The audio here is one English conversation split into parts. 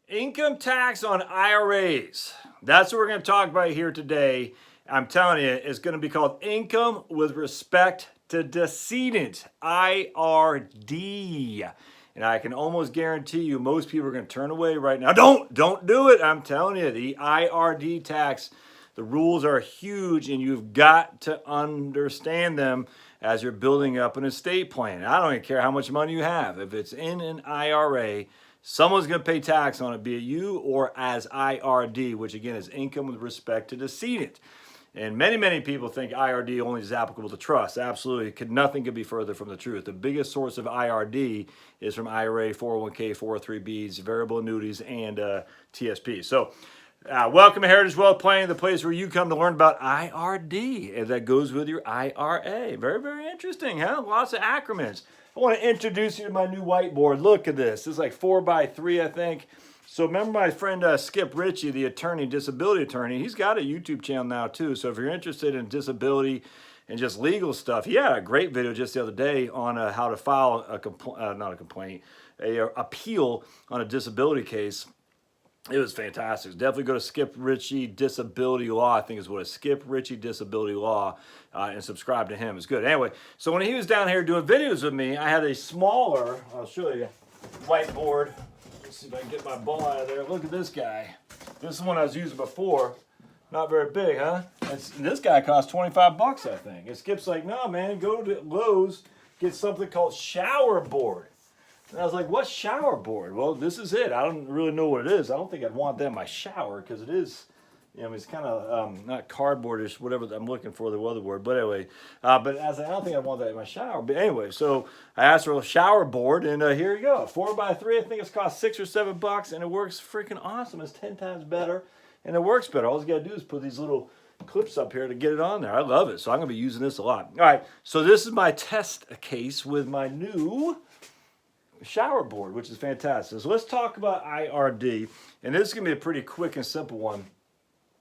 Income tax on IRAs. That's what we're going to talk about here today. I'm telling you, it's going to be called Income with Respect to Decedent, IRD. And I can almost guarantee you most people are going to turn away right now. Don't do it. I'm telling you, the IRD tax, the rules are huge and you've got to understand them as you're building up an estate plan. I don't even care how much money you have. If it's in an IRA, someone's going to pay tax on it, be it you or as IRD, which again is income with respect to decedent. And many people think IRD only is applicable to trusts. Absolutely, nothing could be further from the truth. The biggest source of IRD is from IRA, 401k, 403bs, variable annuities, and TSP. So welcome to Heritage Wealth Planning, the place where you come to learn about IRD, and that goes with your IRA. Very interesting, huh? Lots of acronyms. I want to introduce you to my new whiteboard. Look at this. This is like 4x3, I think. So remember my friend Skip Ritchie, the attorney, disability attorney. He's got a YouTube channel now too. So if you're interested in disability and just legal stuff, he had a great video just the other day on how to file a appeal on a disability case. It was fantastic. Definitely go to Skip Ritchie Disability Law, I think is what it's Skip Ritchie Disability Law, and subscribe to him. It's good. Anyway, so when he was down here doing videos with me, I had a smaller, I'll show you, whiteboard. Let's see if I can get my ball out of there. Look at this guy. This is one I was using before. Not very big, huh? This guy cost 25 bucks, I think. And Skip's like, no, man, go to Lowe's, get something called shower board. And I was like, what's shower board? Well, this is it. I don't really know what it is. I don't think I'd want that in my shower because it is, you know, it's kind of not cardboardish, whatever I'm looking for, the other word. But anyway, I don't think I'd want that in my shower. But anyway, so I asked for a shower board, and here you go. 4x3, I think it's cost $6 or $7, and it works freaking awesome. It's 10 times better, and it works better. All you got to do is put these little clips up here to get it on there. I love it. So I'm going to be using this a lot. All right, so this is my test case with my new shower board, which is fantastic. So let's talk about IRD, and this is going to be a pretty quick and simple one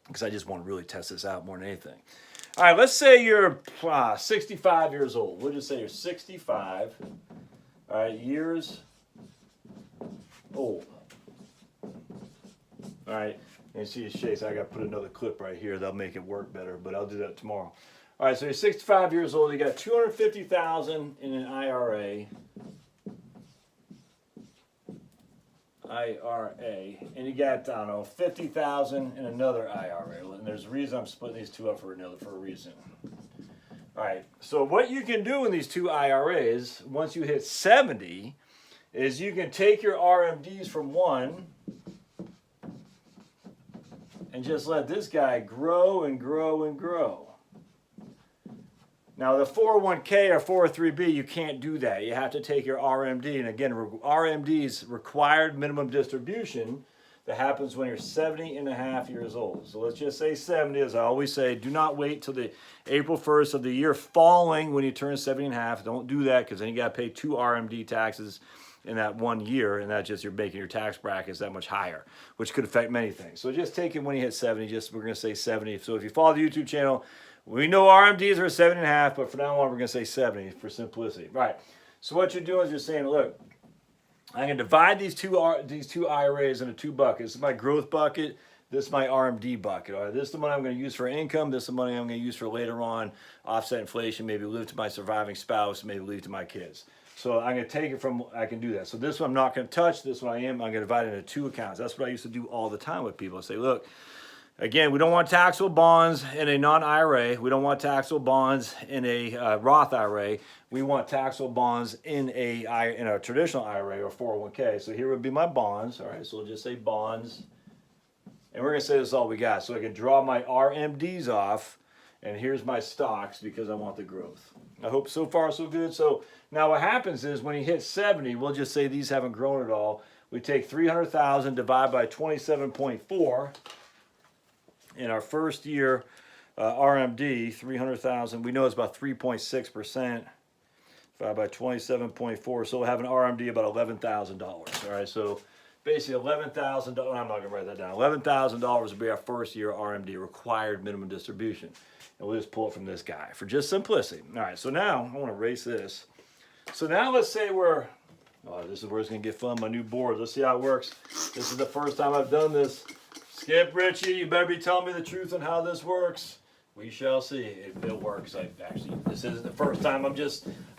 because I just want to really test this out more than anything. All right, let's say you're 65 years old. We'll just say you're 65, all right, years old. All right, and see his shakes. I got to put another clip right here. That'll make it work better, but I'll do that tomorrow. All right, so you're 65 years old. You got $250,000 in an IRA, and you got, I don't know, $50,000 in another IRA. And there's a reason I'm splitting these two up for a reason. All right, so what you can do in these two IRAs, once you hit 70, is you can take your RMDs from one and just let this guy grow and grow and grow. Now, the 401k or 403b, you can't do that. You have to take your RMD. And again, RMD's required minimum distribution that happens when you're 70 and a half years old. So let's just say 70. As I always say, do not wait till the April 1st of the year following when you turn 70 and a half. Don't do that because then you got to pay 2 RMD taxes in that 1 year, and that's just you're making your tax brackets that much higher, which could affect many things. So just take it when you hit 70. We're going to say 70. So if you follow the YouTube channel, we know RMDs are 7.5, but for now on, we're going to say 70 for simplicity. Right. So what you're doing is you're saying, look, I'm going to divide these two IRAs into 2 buckets. This is my growth bucket. This is my RMD bucket. All right, this is the money I'm going to use for income. This is the money I'm going to use for later on, offset inflation, maybe leave to my surviving spouse, maybe leave to my kids. So I'm going to take it from, I can do that. So this one I'm not going to touch. This one I'm going to divide it into 2 accounts. That's what I used to do all the time with people. I say, look, again, we don't want taxable bonds in a non-IRA. We don't want taxable bonds in a Roth IRA. We want taxable bonds in a traditional IRA or 401k. So here would be my bonds. All right, so we'll just say bonds. And we're going to say this is all we got. So I can draw my RMDs off. And here's my stocks because I want the growth. I hope so far so good. So now what happens is when you hit 70, we'll just say these haven't grown at all. We take 300,000 divided by 27.4. In our first year RMD, 300,000, we know it's about 3.6%, divided by 27.4, so we'll have an RMD about $11,000. All right, so basically $11,000, I'm not going to write that down, $11,000 would be our first year RMD, required minimum distribution. And we'll just pull it from this guy for just simplicity. All right, so now I want to erase this. So now let's say we're Oh, this is where it's going to get fun, my new board. Let's see how it works. This is the first time I've done this. Skip, Richie, you better be telling me the truth on how this works. We shall see if it works. This isn't the first time.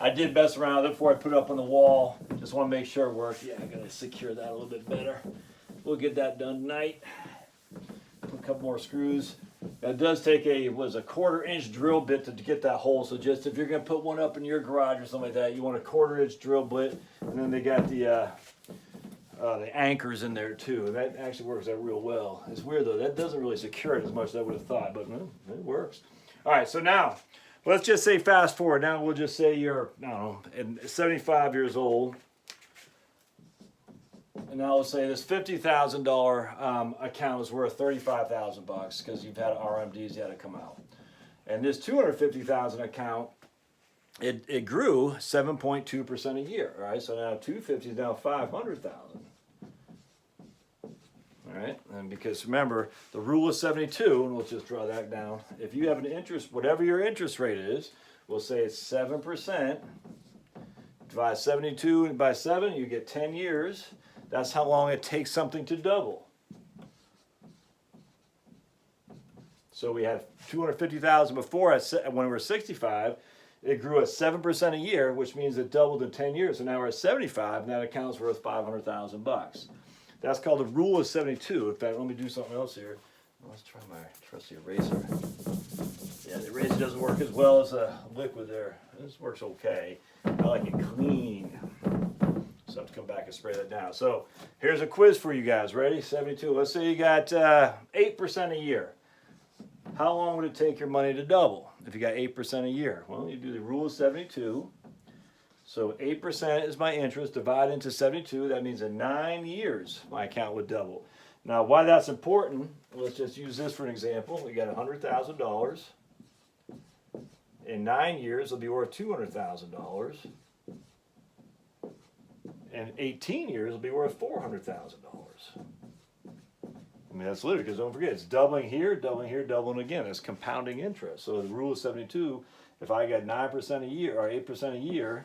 I did mess around with it before I put it up on the wall. Just want to make sure it works. Yeah, I got to secure that a little bit better. We'll get that done tonight. Put a couple more screws. That does take a 1/4 inch drill bit to get that hole. So just if you're going to put one up in your garage or something like that, you want a 1/4 inch drill bit. And then they got the anchors in there too. And that actually works out real well. It's weird though. That doesn't really secure it as much as I would have thought, but it works. All right, so now let's just say fast forward. Now we'll just say you're, I don't know, 75 years old. And now let's say this $50,000 account is worth $35,000 because you've had RMDs you had to come out. And this $250,000 account, it grew 7.2% a year. All right, so now 250 is now 500,000. All right, and because remember the rule of 72, and we'll just draw that down. If you have an interest, whatever your interest rate is, we'll say it's 7%. Divide 72 by 7, you get 10 years. That's how long it takes something to double. So we had 250,000 before when we were 65. It grew at 7% a year, which means it doubled in 10 years. So now we're at 75, and that account's worth $500,000. That's called the rule of 72. In fact, let me do something else here. Let's try my trusty eraser. Yeah, the eraser doesn't work as well as a liquid there. This works okay. I like it clean. So I have to come back and spray that down. So here's a quiz for you guys. Ready? 72. Let's say you got 8% a year. How long would it take your money to double if you got 8% a year? Well, you do the rule of 72. So 8% is my interest. Divide into 72. That means in 9 years my account would double. Now, why that's important, let's just use this for an example. We got $100,000. In 9 years, it'll be worth $200,000. In 18 years, it'll be worth $400,000. I mean, that's literally, because don't forget, it's doubling here, doubling again. It's compounding interest. So the rule of 72, if I got 9% a year or 8% a year,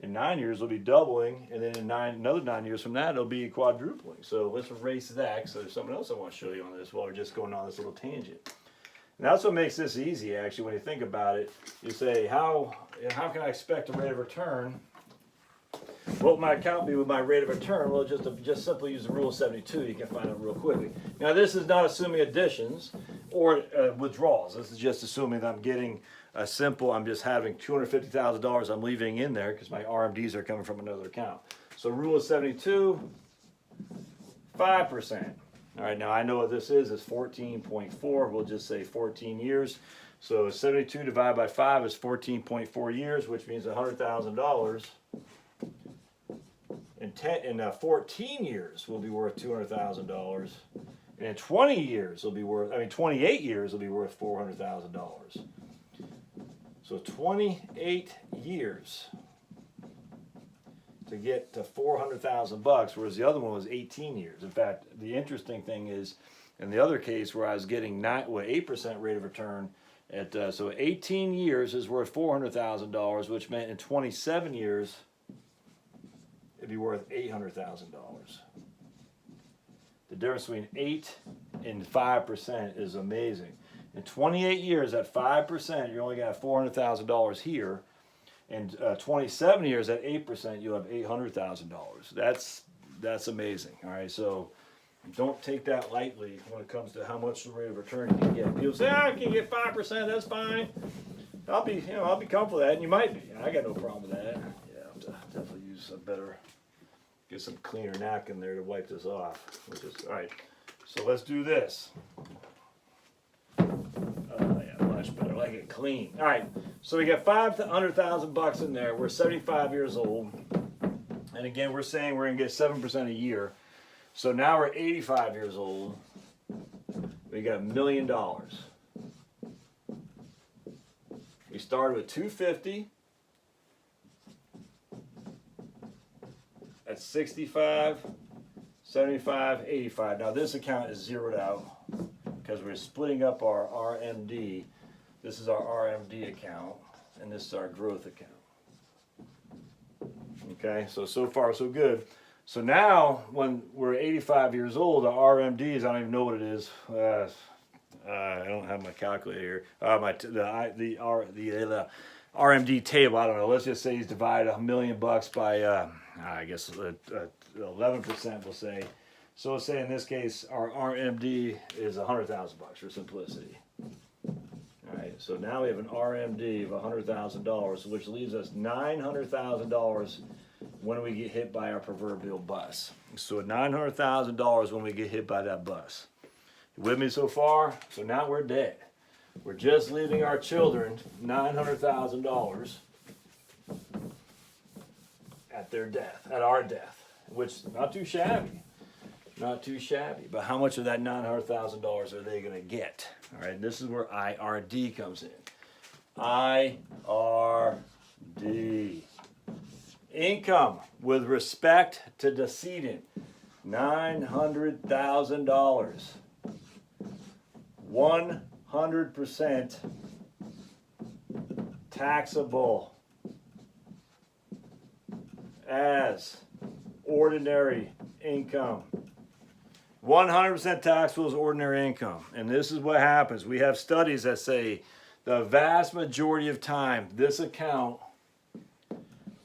in 9 years it'll be doubling, and then in another 9 years from that it'll be quadrupling. So let's erase that. So there's something else I want to show you on this while we're just going on this little tangent. And that's what makes this easy, actually. When you think about it, you say, how can I expect a rate of return? What would my account be with my rate of return? Well, just simply use the rule of 72. You can find it real quickly. Now, this is not assuming additions or withdrawals. This is just assuming that I'm getting a simple, I'm just having $250,000 I'm leaving in there because my RMDs are coming from another account. So rule of 72, 5%. All right, now I know what this is 14.4. We'll just say 14 years. So 72 divided by 5 is 14.4 years, which means $100,000 in 14 years will be worth $200,000. And in 20 years will be worth, 28 years will be worth $400,000. So 28 years to get to $400,000, whereas the other one was 18 years. In fact, the interesting thing is, in the other case where I was getting 8% rate of return, so 18 years is worth $400,000, which meant in 27 years it'd be worth $800,000. The difference between 8 and 5% is amazing. In 28 years at 5%, you're only got $400,000 here. In 27 years at 8%, you'll have $800,000. That's amazing. All right, so don't take that lightly when it comes to how much the rate of return you can get. People say, I can get 5%, that's fine. I'll be comfortable with that, and you might be. I got no problem with that. Yeah, I'll have to definitely use a better, get some cleaner napkin there to wipe this off. All right, so let's do this. Yeah, much better. I like it clean. All right, so we got $500,000 in there. We're 75 years old, and again, we're saying we're gonna get 7% a year. So now we're 85 years old. We got $1 million. We started with 250 at 65, 75, 85. Now this account is zeroed out because we're splitting up our RMD. This is our RMD account, and this is our growth account. Okay, so far so good. So now, when we're 85 years old, the RMDs, I don't even know what it is. I don't have my calculator here. The RMD table. I don't know. Let's just say he's divided $1 million by I guess 11%. We'll say. So let's say in this case our RMD is $100,000 for simplicity. All right. So now we have an RMD of $100,000, which leaves us $900,000 when we get hit by our proverbial bus. So $900,000 when we get hit by that bus. You with me so far? So now we're dead. We're just leaving our children $900,000 at their death, at our death, which not too shabby. Not too shabby. But how much of that $900,000 are they going to get? All right, this is where IRD comes in. IRD. Income with respect to decedent, $900,000. 100% taxable as ordinary income. 100% taxable as ordinary income. And this is what happens. We have studies that say the vast majority of time this account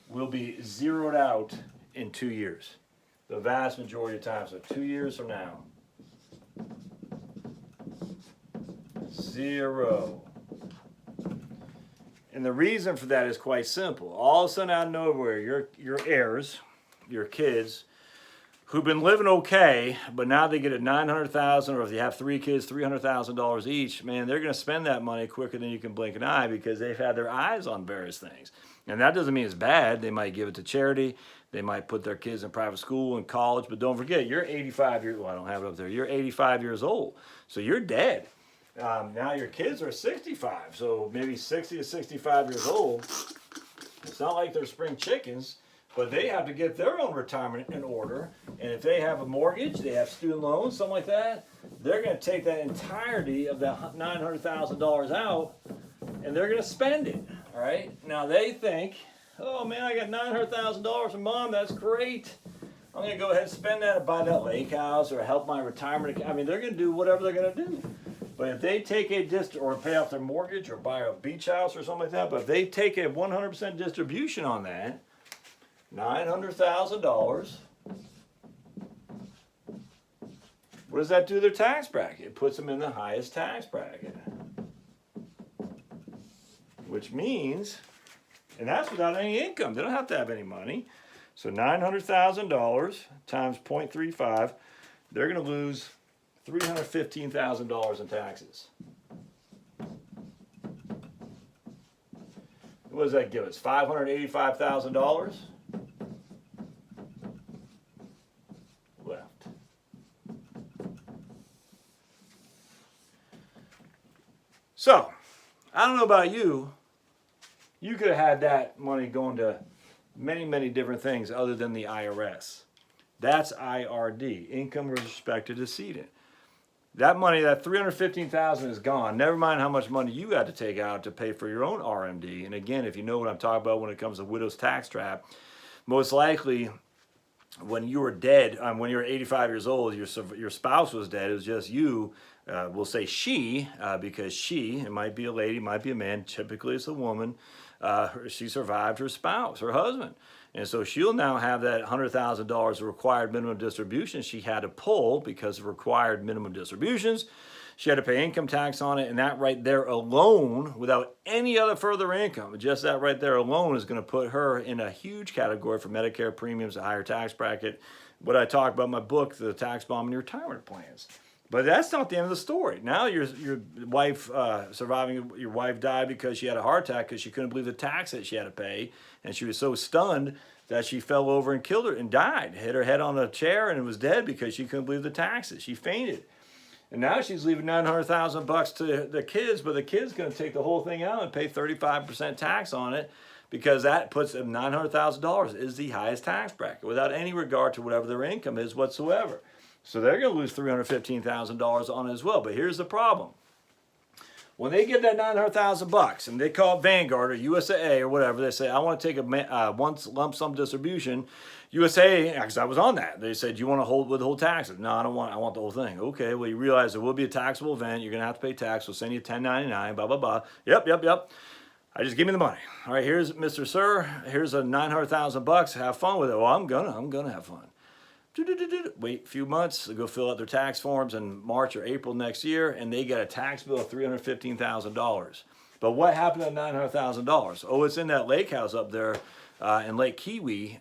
will be zeroed out in 2 years. The vast majority of time. So 2 years from now. Zero. And the reason for that is quite simple. All of a sudden out of nowhere, your heirs, your kids, who've been living okay, but now they get a $900,000, or if you have 3 kids, $300,000 each, man, they're going to spend that money quicker than you can blink an eye because they've had their eyes on various things. And that doesn't mean it's bad. They might give it to charity. They might put their kids in private school and college. But don't forget, you're 85 years old. Well, I don't have it up there. You're 85 years old. So you're dead. Now your kids are 65. So maybe 60 to 65 years old. It's not like they're spring chickens, but they have to get their own retirement in order. And if they have a mortgage, they have student loans, something like that, they're going to take that entirety of that $900,000 out and they're going to spend it. All right. Now they think, oh man, I got $900,000 from mom. That's great. I'm going to go ahead and spend that and buy that lake house or help my retirement. I mean, they're going to do whatever they're going to do. But if they take or pay off their mortgage or buy a beach house or something like that, but if they take a 100% distribution on that, $900,000, what does that do to their tax bracket? It puts them in the highest tax bracket. Which means, and that's without any income. They don't have to have any money. So $900,000 times 0.35, they're going to lose $315,000 in taxes. What does that give us? $585,000 left. So, I don't know about you. You could have had that money going to many, many different things other than the IRS. That's IRD, income with respect to decedent. That money, that $315,000 is gone. Never mind how much money you had to take out to pay for your own RMD. And again, if you know what I'm talking about when it comes to widow's tax trap, most likely when you were dead, when you were 85 years old, your spouse was dead. It was just you. We'll say she, because she, it might be a lady, might be a man, typically it's a woman, she survived her spouse, her husband. And so she'll now have that $100,000 of required minimum distribution she had to pull because of required minimum distributions. She had to pay income tax on it, and that right there alone, without any other further income, just that right there alone is going to put her in a huge category for Medicare premiums, a higher tax bracket. What I talk about in my book, the tax bomb and your retirement plans. But that's not the end of the story. Now your wife your wife died because she had a heart attack because she couldn't believe the tax that she had to pay, and she was so stunned that she fell over and killed her and died. Hit her head on a chair and was dead because she couldn't believe the taxes. She fainted. And now she's leaving $900,000 to the kids, but the kid's going to take the whole thing out and pay 35% tax on it because that puts them $900,000 is the highest tax bracket without any regard to whatever their income is whatsoever. So they're going to lose $315,000 on it as well. But here's the problem. When they get that $900,000 and they call Vanguard or USAA or whatever, they say, I want to take a once lump sum distribution. USAA, because I was on that, they said, you want to withhold taxes? No, I don't want. I want the whole thing. Okay, well, you realize there will be a taxable event. You're going to have to pay tax. We'll send you 1099. Blah blah blah. Yep. I just give me the money. All right, here's Mr. Sir. Here's a $900,000. Have fun with it. Well, I'm gonna have fun. Wait a few months, they go fill out their tax forms in March or April next year, and they get a tax bill of $315,000. But what happened to $900,000? Oh, it's in that lake house up there in Lake Kiwi,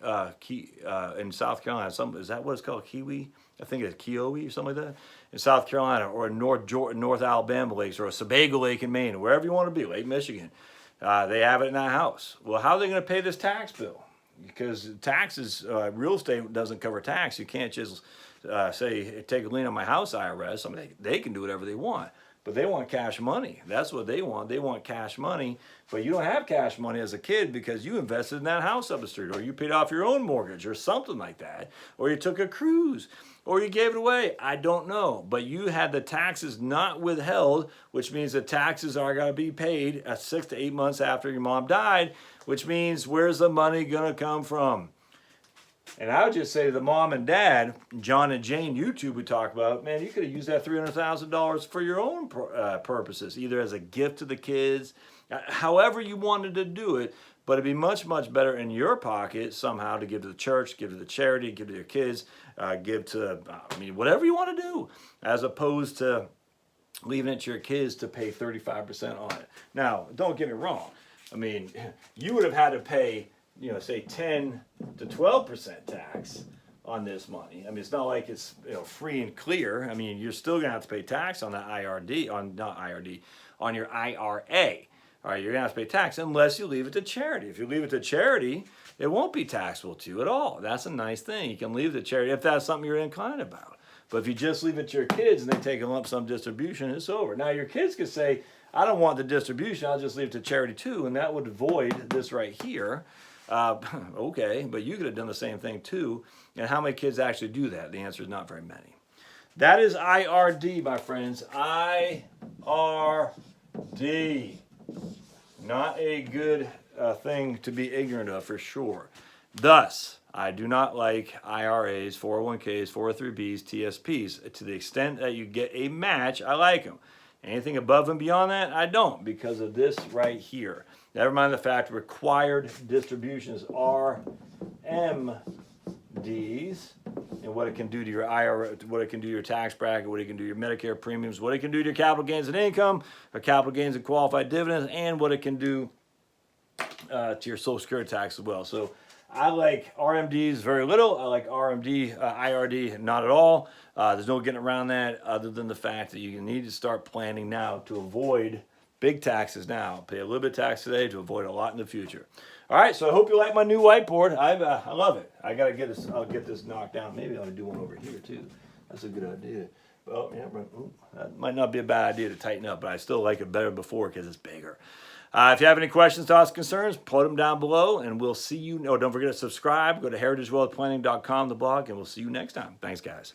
in South Carolina. Is that what it's called, Kiwi? I think it's Kiowa or something like that. In South Carolina, or in North Alabama lakes, or a Sebago Lake in Maine, wherever you want to be, Lake Michigan. They have it in that house. Well, how are they going to pay this tax bill? Because taxes, real estate doesn't cover tax. You can't just say, take a lien on my house, IRS. I mean, they can do whatever they want, but they want cash money. That's what they want. They want cash money, but you don't have cash money as a kid because you invested in that house up the street, or you paid off your own mortgage or something like that, or you took a cruise, or you gave it away. I don't know, but you had the taxes not withheld, which means the taxes are going to be paid 6 to 8 months after your mom died, which means where's the money going to come from? And I would just say to the mom and dad, John and Jane YouTube we talk about, man, you could have used that $300,000 for your own purposes, either as a gift to the kids, however you wanted to do it. But it'd be much, much better in your pocket somehow to give to the church, give to the charity, give to your kids, give to, whatever you want to do, as opposed to leaving it to your kids to pay 35% on it. Now, don't get me wrong. You would have had to pay, say 10 to 12% tax on this money. It's not like it's free and clear. You're still gonna have to pay tax on that IRD, on your IRA. All right, you're gonna have to pay tax unless you leave it to charity. If you leave it to charity, it won't be taxable to you at all. That's a nice thing. You can leave it to charity if that's something you're inclined about. But if you just leave it to your kids and they take a lump sum distribution, it's over. Now your kids could say, I don't want the distribution, I'll just leave it to charity too, and that would void this right here. Okay, but you could have done the same thing too. And how many kids actually do that? The answer is not very many. That is IRD, my friends. IRD. Not a good thing to be ignorant of, for sure. Thus, I do not like IRAs, 401ks, 403bs, TSPs. To the extent that you get a match, I like them. Anything above and beyond that, I don't, because of this right here. Never mind the fact required distributions are MDs, and what it can do to your IRA, what it can do to your tax bracket, what it can do to your Medicare premiums, what it can do to your capital gains and income, or capital gains and qualified dividends, and what it can do to your Social Security tax as well. So I like RMDs very little. I like IRD not at all. There's no getting around that other than the fact that you need to start planning now to avoid big taxes now. Pay a little bit of tax today to avoid a lot in the future. All right, so I hope you like my new whiteboard. I love it. I gotta get this. I'll get this knocked down. Maybe I ought to do one over here too. That's a good idea. Well, yeah, that might not be a bad idea to tighten up, but I still like it better before because it's bigger. If you have any questions, thoughts, concerns, put them down below, and we'll see you. No, don't forget to subscribe. Go to heritagewealthplanning.com, the blog, and we'll see you next time. Thanks, guys.